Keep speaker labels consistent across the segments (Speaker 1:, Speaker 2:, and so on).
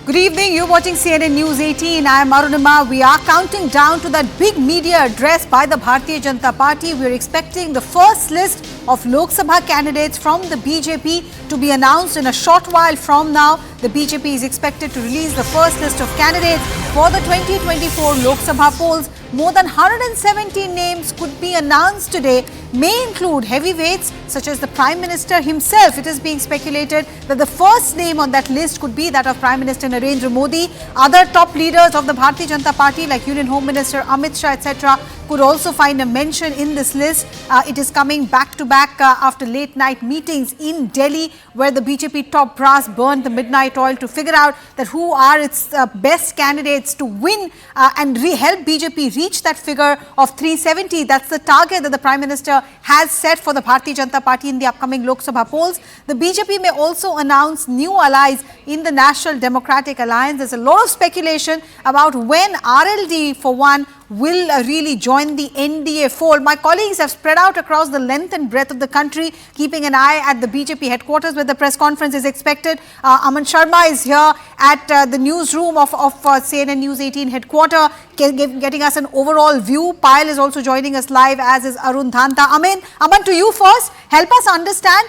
Speaker 1: Good evening. You're watching CNN News 18. I am Arunima. We are counting down to that big media address by the Bharatiya Janata Party. We're expecting the first list of Lok Sabha candidates from the BJP to be announced in a short while from now. The BJP is expected to release the first list of candidates for the 2024 Lok Sabha polls. More than 170 names could be announced today, may include heavyweights such as the Prime Minister himself. It is being speculated that the first name on that list could be that of Prime Minister Narendra Modi. Other top leaders of the Bharatiya Janata Party like Union Home Minister Amit Shah, etc., could also find a mention in this list. It is coming back to back after late night meetings in Delhi, where the BJP top brass burned the midnight oil to figure out that who are its best candidates to win and help BJP reach that figure of 370. That's the target that the Prime Minister has set for the Bharatiya Janata Party in the upcoming Lok Sabha polls. The BJP may also announce new allies in the National Democratic Alliance. There's a lot of speculation about when RLD, for one, will really join the NDA fold. My colleagues have spread out across the length and breadth of the country, keeping an eye at the BJP headquarters where the press conference is expected. Aman Sharma is here at the newsroom of CNN News 18 headquarters, getting us an overall view. Payal is also joining us live, as is Arun Dhanta. Aman, to you first. Help us understand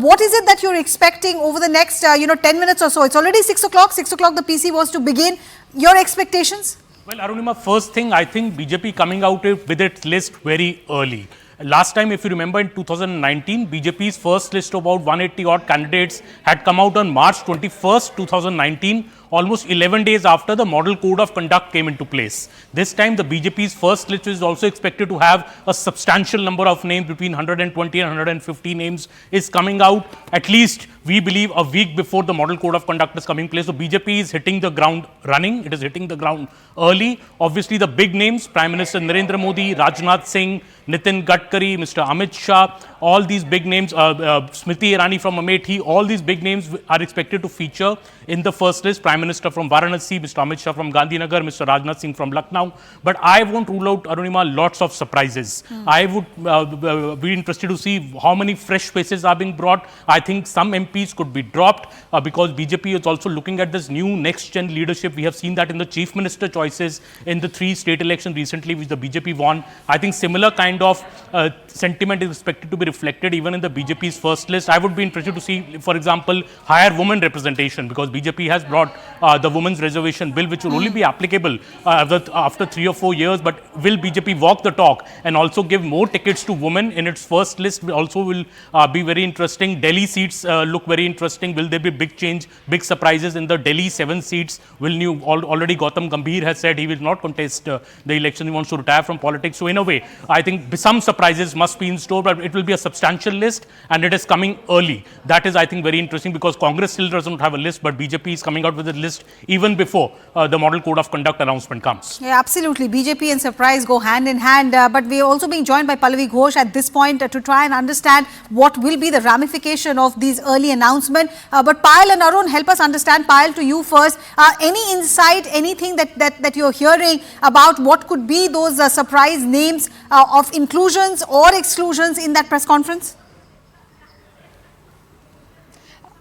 Speaker 1: what is it that you're expecting over the next 10 minutes or so. It's already 6 o'clock. 6 o'clock the PC was to begin. Your expectations?
Speaker 2: Well, Arunima, first thing, I think BJP coming out with its list very early. Last time, if you remember, in 2019, BJP's first list of about 180 odd candidates had come out on March 21st, 2019, almost 11 days after the model code of conduct came into place. This time, the BJP's first list is also expected to have a substantial number of names, between 120 and 150 names is coming out, at least we believe a week before the model code of conduct is coming in place. So BJP is hitting the ground running. It is hitting the ground early. Obviously, the big names, Prime Minister Narendra Modi, Rajnath Singh, Nitin Gadkari, Mr. Amit Shah, all these big names, Smriti Irani from Amethi, all these big names are expected to feature in the first list. Prime Minister from Varanasi, Mr. Amit Shah from Gandhinagar, Mr. Rajnath Singh from Lucknow. But I won't rule out, Arunima, lots of surprises. I would be interested to see how many fresh faces are being brought. I think some MPs could be dropped because BJP is also looking at this new next-gen leadership. We have seen that in the Chief Minister choices in the 3 state elections recently, which the BJP won. I think similar kind of sentiment is expected to be reflected even in the BJP's first list. I would be interested to see, for example, higher women representation, because BJP has brought the women's reservation bill, which will only be applicable after 3 or 4 years. But will BJP walk the talk and also give more tickets to women in its first list? Also will be very interesting. Delhi seats look very interesting. Will there be big change, big surprises in the Delhi 7 seats? Already Gautam Gambhir has said he will not contest the election. He wants to retire from politics. So in a way, I think some surprises must be in store, but it will be a substantial list and it is coming early. That is, I think, very interesting, because Congress still doesn't have a list, but BJP is coming out with a list even before the model code of conduct announcement comes.
Speaker 1: Yeah, absolutely. BJP and surprise go hand in hand. But we are also being joined by Pallavi Ghosh at this point to try and understand what will be the ramification of these early announcements. But Payal and Arun, help us understand. Payal, to you first. Any insight, anything that you're hearing about what could be those surprise names of inclusions or exclusions in that press conference?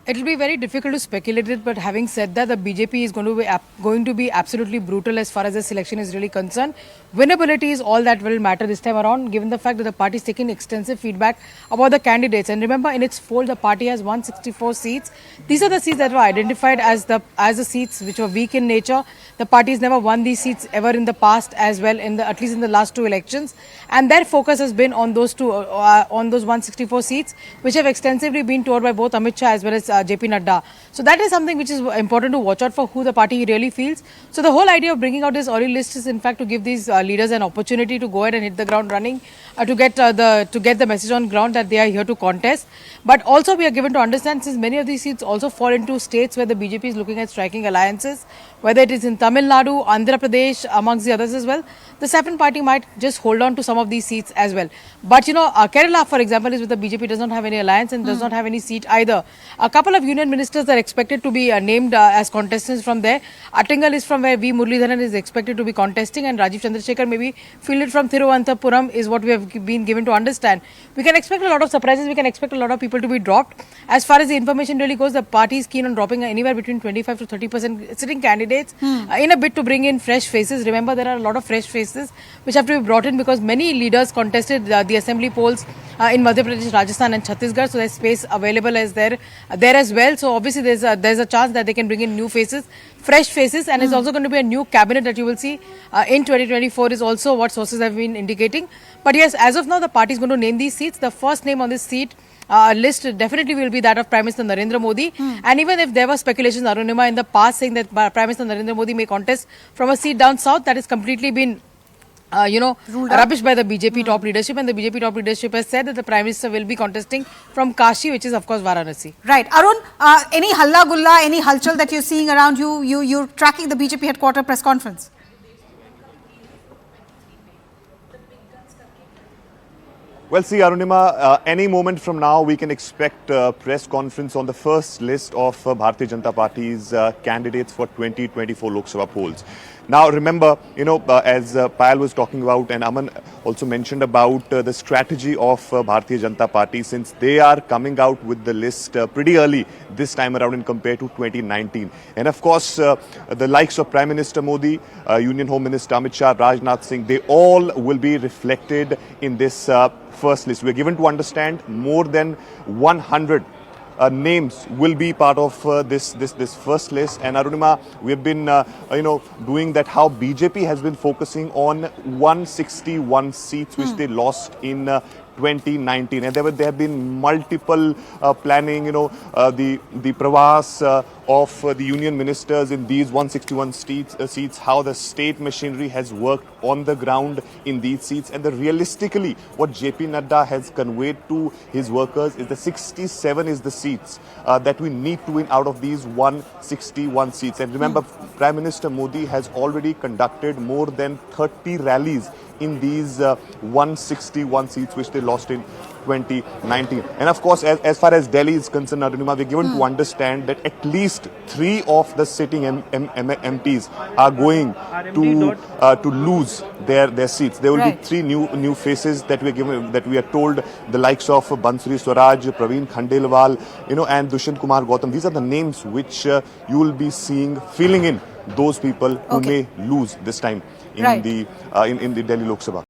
Speaker 3: It will be very difficult to speculate it, but having said that, the BJP is going to be absolutely brutal as far as the selection is really concerned. Winnability is all that will matter this time around, given the fact that the party is taking extensive feedback about the candidates. And remember, in its fold, the party has 164 seats. These are the seats that were identified as the seats which were weak in nature. The party has never won these seats ever in the past as well, at least in the last 2 elections. And their focus has been on those 164 seats, which have extensively been toured by both Amit Shah as well as JP Nadda. So that is something which is important to watch out for, who the party really feels. So the whole idea of bringing out this early list is in fact to give these leaders an opportunity to go ahead and hit the ground running, to get the message on ground that they are here to contest. But also we are given to understand, since many of these seats also fall into states where the BJP is looking at striking alliances, whether it is in Tamil Nadu, Andhra Pradesh, amongst the others as well, the Saffron party might just hold on to some of these seats as well. But Kerala, for example, is with the BJP, does not have any alliance and does not have any seat either. A couple of union ministers are expected to be named as contestants from there. Attingal is from where V. Muralidharan is expected to be contesting, and Rajiv Chandrasekhar may be fielded from Thiruvananthapuram is what we have have been given to understand, we can expect a lot of surprises. We can expect a lot of people to be dropped. As far as the information really goes, the party is keen on dropping anywhere between 25 to 30% sitting candidates in a bid to bring in fresh faces. Remember, there are a lot of fresh faces which have to be brought in because many leaders contested the assembly polls in Madhya Pradesh, Rajasthan and Chhattisgarh. So there's space available as there as well. So obviously there's a chance that they can bring in new faces, fresh faces, and it's also going to be a new cabinet that you will see in 2024 is also what sources have been indicating. But yes, as of now, the party is going to name these seats. The first name on this seat list definitely will be that of Prime Minister Narendra Modi. And even if there were speculations, Arunima, in the past saying that Prime Minister Narendra Modi may contest from a seat down south, that has completely been rubbish by the BJP top leadership, and the BJP top leadership has said that the Prime Minister will be contesting from Kashi, which is of course Varanasi.
Speaker 1: Right. Arun, any halla gulla, any halchal that you're seeing around you, you're tracking the BJP headquarter press conference?
Speaker 4: Well, see, Arunima, any moment from now, we can expect a press conference on the first list of Bharatiya Janata Party's candidates for 2024 Lok Sabha polls. Now, remember, as Payal was talking about and Aman also mentioned about the strategy of Bharatiya Janata Party, since they are coming out with the list pretty early this time around in compared to 2019. And of course, the likes of Prime Minister Modi, Union Home Minister Amit Shah, Rajnath Singh, they all will be reflected in this first list. We're given to understand more than 100 names will be part of this first list. And Arunima, we have been doing that, how BJP has been focusing on 161 seats which they lost in 2019, and there have been multiple planning, the pravas of the union ministers in these 161 seats, how the state machinery has worked on the ground in these seats, and realistically what JP Nadda has conveyed to his workers is the 67 is the seats that we need to win out of these 161 seats. And remember, Prime Minister Modi has already conducted more than 30 rallies in these 161 seats which they lost in 2019. And of course, as far as Delhi is concerned, Arunima, we're given to understand that at least 3 of the sitting MPs are going to lose their seats. There will be 3 new faces that we are told, the likes of Bansuri Swaraj, Praveen Khandelwal, and Dushyant Kumar Gautam. These are the names which you will be seeing filling in those people who may lose this time in the Delhi Lok Sabha.